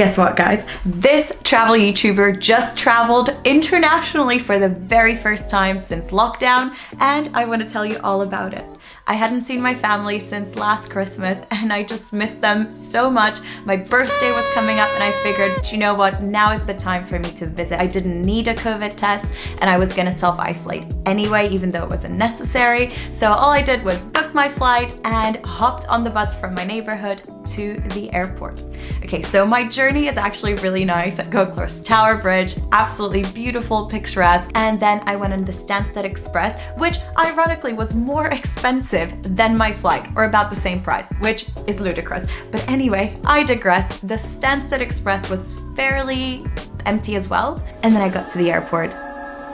Guess what, guys? This travel YouTuber just traveled internationally for the very first time since lockdown, and I want to tell you all about it. I hadn't seen my family since last Christmas and I just missed them so much. My birthday was coming up and I figured, you know what, now is the time for me to visit. I didn't need a COVID test and I was gonna self-isolate anyway, even though it wasn't necessary. So all I did was book my flight and hopped on the bus from my neighborhood to the airport. Okay, so my journey is actually really nice. I go across Tower Bridge, absolutely beautiful, picturesque, and then I went on the Stansted Express, which ironically was more expensive than my flight, or about the same price, which is ludicrous. But anyway, I digress. The Stansted Express was fairly empty as well. And then I got to the airport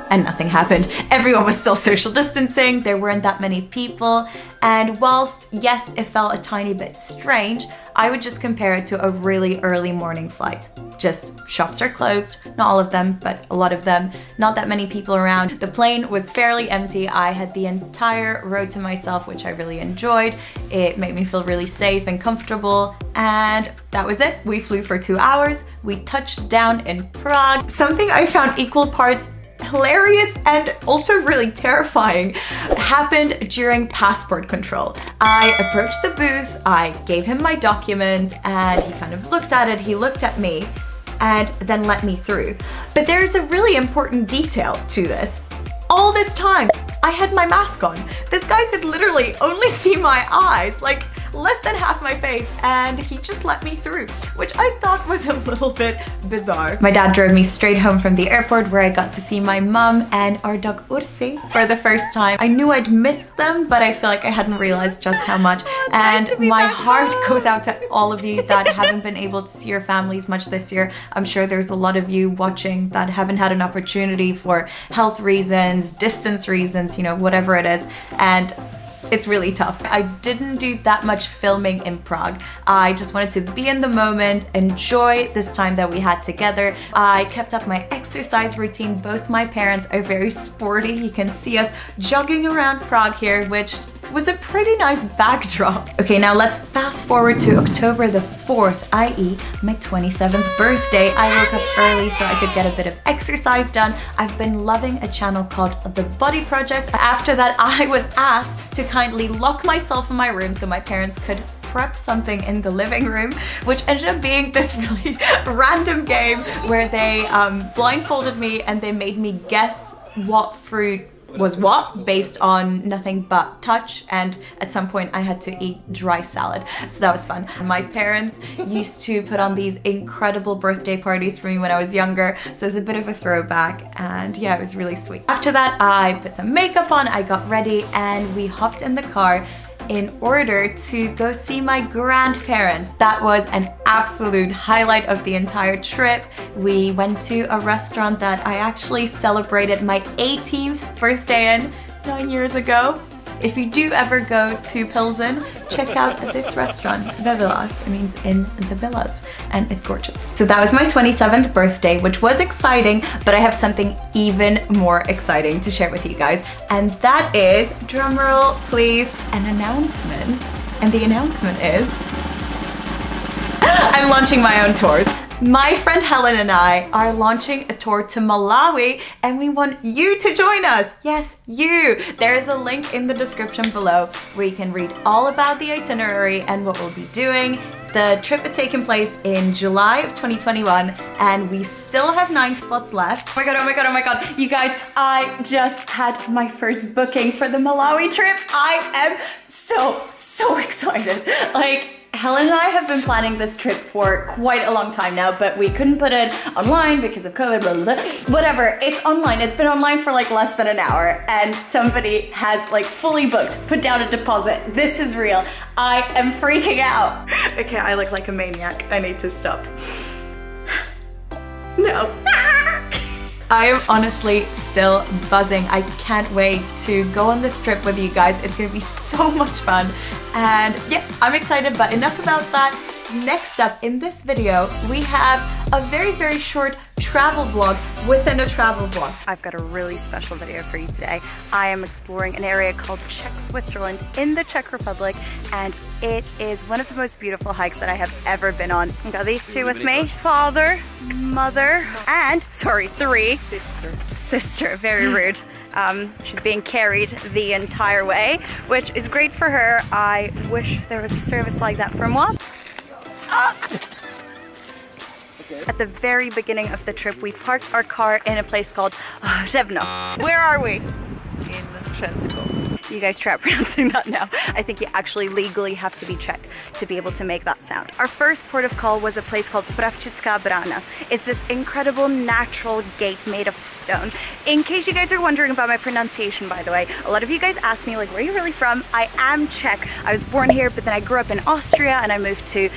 and nothing happened. Everyone was still social distancing, there weren't that many people, and whilst, yes, it felt a tiny bit strange, I would just compare it to a really early morning flight. Just shops are closed, not all of them, but a lot of them, not that many people around. The plane was fairly empty. I had the entire row to myself, which I really enjoyed. It made me feel really safe and comfortable, and that was it. We flew for 2 hours. We touched down in Prague. Something I found equal parts hilarious and also really terrifying happened during passport control. I approached the booth, I gave him my document, and he kind of looked at it, he looked at me, and then let me through. But there's a really important detail to this. All this time, I had my mask on. This guy could literally only see my eyes, like less than half my face, and he just let me through, which I thought was a little bit bizarre. My dad drove me straight home from the airport where I got to see my mum and our dog Ursi for the first time. I knew I'd missed them, but I feel like I hadn't realized just how much. And my heart goes out to all of you that haven't been able to see your families much this year. I'm sure there's a lot of you watching that haven't had an opportunity for health reasons, distance reasons, you know, whatever it is. And it's really tough. I didn't do that much filming in Prague. I just wanted to be in the moment, enjoy this time that we had together. I kept up my exercise routine. Both my parents are very sporty. You can see us jogging around Prague here, which was a pretty nice backdrop. Okay, now let's fast forward to October the 4th, i.e. my 27th birthday. I woke up early so I could get a bit of exercise done. I've been loving a channel called The Body Project. After that, I was asked to kindly lock myself in my room so my parents could prep something in the living room, which ended up being this really random game where they blindfolded me and they made me guess what fruit was what based on nothing but touch, and at some point I had to eat dry salad, so that was fun. My parents used to put on these incredible birthday parties for me when I was younger, so it's a bit of a throwback, and yeah, it was really sweet. After that, I put some makeup on, I got ready, and we hopped in the car in order to go see my grandparents. That was an absolute highlight of the entire trip. We went to a restaurant that I actually celebrated my 18th birthday in 9 years ago. If you do ever go to Pilsen, check out this restaurant, The Villa. It means in the villas, and it's gorgeous. So that was my 27th birthday, which was exciting, but I have something even more exciting to share with you guys, and that is, drumroll please, an announcement. And the announcement is, I'm launching my own tours. My friend Helen and I are launching a tour to Malawi, and we want you to join us. Yes, you. There's a link in the description below where you can read all about the itinerary and what we'll be doing. The trip is taking place in July of 2021, and we still have 9 spots left. Oh my god, oh my god, oh my god. You guys, I just had my first booking for the Malawi trip. I am so excited. Like, Helen and I have been planning this trip for quite a long time now, but we couldn't put it online because of COVID, blah, blah, blah. Whatever, it's online. It's been online for like less than an hour, and somebody has like fully booked, put down a deposit. This is real. I am freaking out. Okay, I look like a maniac. I need to stop. No. I am honestly still buzzing. I can't wait to go on this trip with you guys. It's gonna be so much fun. And yeah, I'm excited, but enough about that. Next up in this video, we have a very short trip travel vlog within a travel vlog. I've got a really special video for you today. I am exploring an area called Czech Switzerland in the Czech Republic, and it is one of the most beautiful hikes that I have ever been on. I've got these two with me, father, mother, and, sorry, three. Sister, very rude. She's being carried the entire way, which is great for her. I wish there was a service like that for moi. At the very beginning of the trip, we parked our car in a place called Řevno. Where are we? In Czech. You guys try pronouncing that now. I think you actually legally have to be Czech to be able to make that sound. Our first port of call was a place called Pravčická brána. It's this incredible natural gate made of stone. In case you guys are wondering about my pronunciation, by the way, a lot of you guys ask me, like, where are you really from? I am Czech. I was born here, but then I grew up in Austria and I moved to,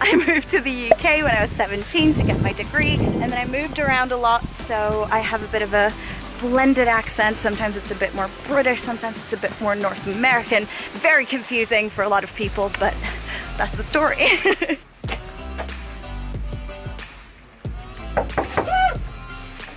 I moved to the UK when I was 17 to get my degree, and then I moved around a lot, so I have a bit of a blended accent. Sometimes it's a bit more British, sometimes it's a bit more North American. Very confusing for a lot of people, but that's the story.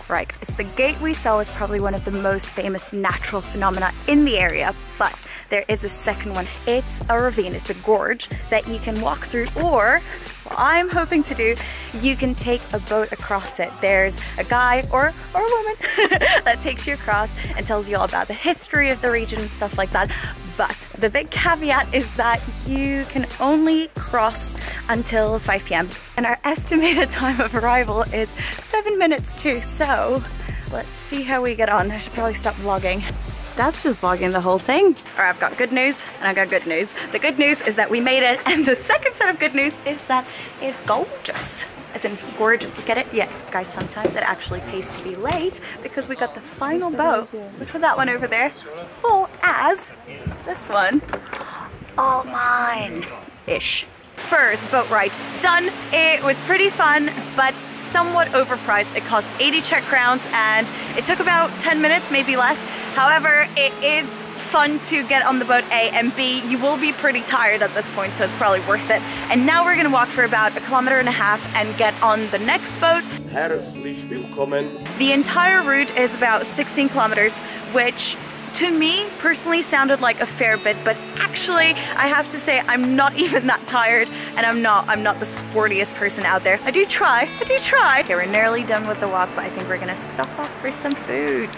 Right, it's the gate we saw is probably one of the most famous natural phenomena in the area, but there is a second one. It's a ravine, it's a gorge that you can walk through, or what I'm hoping to do, you can take a boat across it. There's a guy or a woman that takes you across and tells you all about the history of the region and stuff like that. But the big caveat is that you can only cross until 5 p.m. and our estimated time of arrival is 7 minutes too, so let's see how we get on. I should probably stop vlogging. That's just vlogging the whole thing. All right, I've got good news and I've got good news. The good news is that we made it, and the second set of good news is that it's gorgeous. As in gorgeous, look at it. Yeah, guys, sometimes it actually pays to be late because we got the final boat. Look at that one over there. Full as this one. All mine-ish. First boat ride done. It was pretty fun, but somewhat overpriced. It cost 80 Czech crowns and it took about 10 minutes, maybe less. However, it is fun to get on the boat, A, and B, you will be pretty tired at this point, so it's probably worth it. And now we're gonna walk for about 1.5 kilometers and get on the next boat. Herzlich willkommen. The entire route is about 16 kilometers, which to me personally sounded like a fair bit, but actually I have to say I'm not even that tired, and I'm not the sportiest person out there. I do try. Okay, we're nearly done with the walk, but I think we're gonna stop off for some food.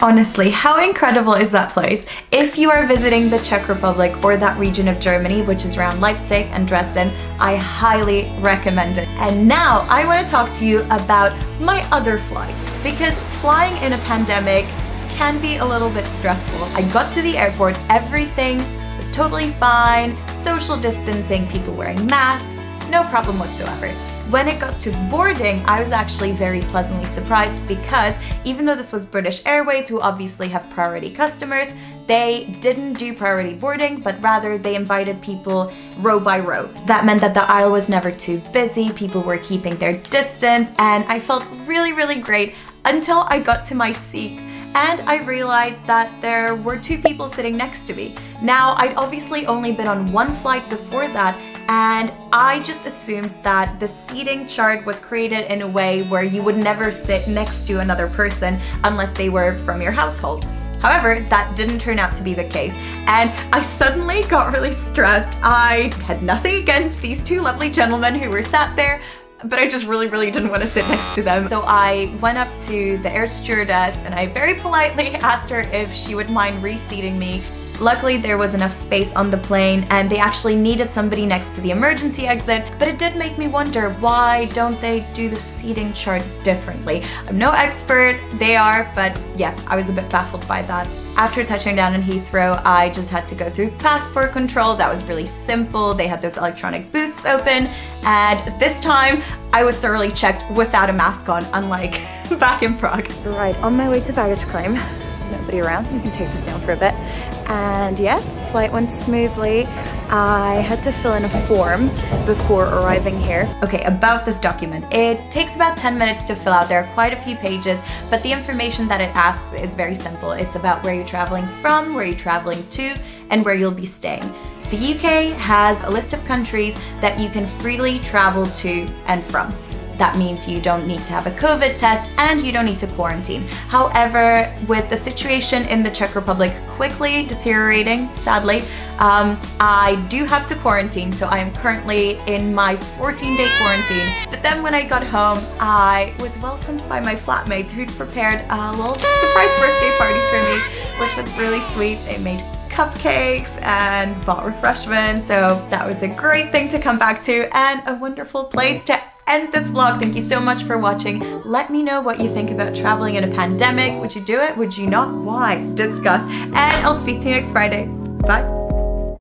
Honestly, how incredible is that place? If you are visiting the Czech Republic or that region of Germany, which is around Leipzig and Dresden, I highly recommend it. And now I want to talk to you about my other flight, because flying in a pandemic can be a little bit stressful. I got to the airport, everything was totally fine, social distancing, people wearing masks, no problem whatsoever. When it got to boarding, I was actually very pleasantly surprised, because even though this was British Airways, who obviously have priority customers, they didn't do priority boarding, but rather they invited people row by row. That meant that the aisle was never too busy, people were keeping their distance, and I felt really, really great until I got to my seat. And I realized that there were 2 people sitting next to me. Now, I'd obviously only been on one flight before that, and I just assumed that the seating chart was created in a way where you would never sit next to another person unless they were from your household. However, that didn't turn out to be the case, and I suddenly got really stressed. I had nothing against these 2 lovely gentlemen who were sat there, but I just really didn't want to sit next to them. So I went up to the air stewardess and I very politely asked her if she would mind reseating me. Luckily, there was enough space on the plane, and they actually needed somebody next to the emergency exit, but it did make me wonder, why don't they do the seating chart differently? I'm no expert, they are, but yeah, I was a bit baffled by that. After touching down in Heathrow, I just had to go through passport control. That was really simple. They had those electronic booths open, and this time I was thoroughly checked without a mask on, unlike back in Prague. Right, on my way to baggage claim. Nobody around, you can take this down for a bit. And yeah, flight went smoothly. I had to fill in a form before arriving here. Okay, about this document. It takes about 10 minutes to fill out. There are quite a few pages, but the information that it asks is very simple. It's about where you're traveling from, where you're traveling to, and where you'll be staying. The UK has a list of countries that you can freely travel to and from. That means you don't need to have a COVID test and you don't need to quarantine. However, with the situation in the Czech Republic quickly deteriorating, sadly, I do have to quarantine. So I am currently in my 14-day quarantine. But then when I got home, I was welcomed by my flatmates who'd prepared a little surprise birthday party for me, which was really sweet. They made cupcakes and bought refreshments, so that was a great thing to come back to and a wonderful place to end this vlog. Thank you so much for watching. Let me know what you think about traveling in a pandemic. Would you do it? Would you not? Why? Discuss. And I'll speak to you next Friday. Bye.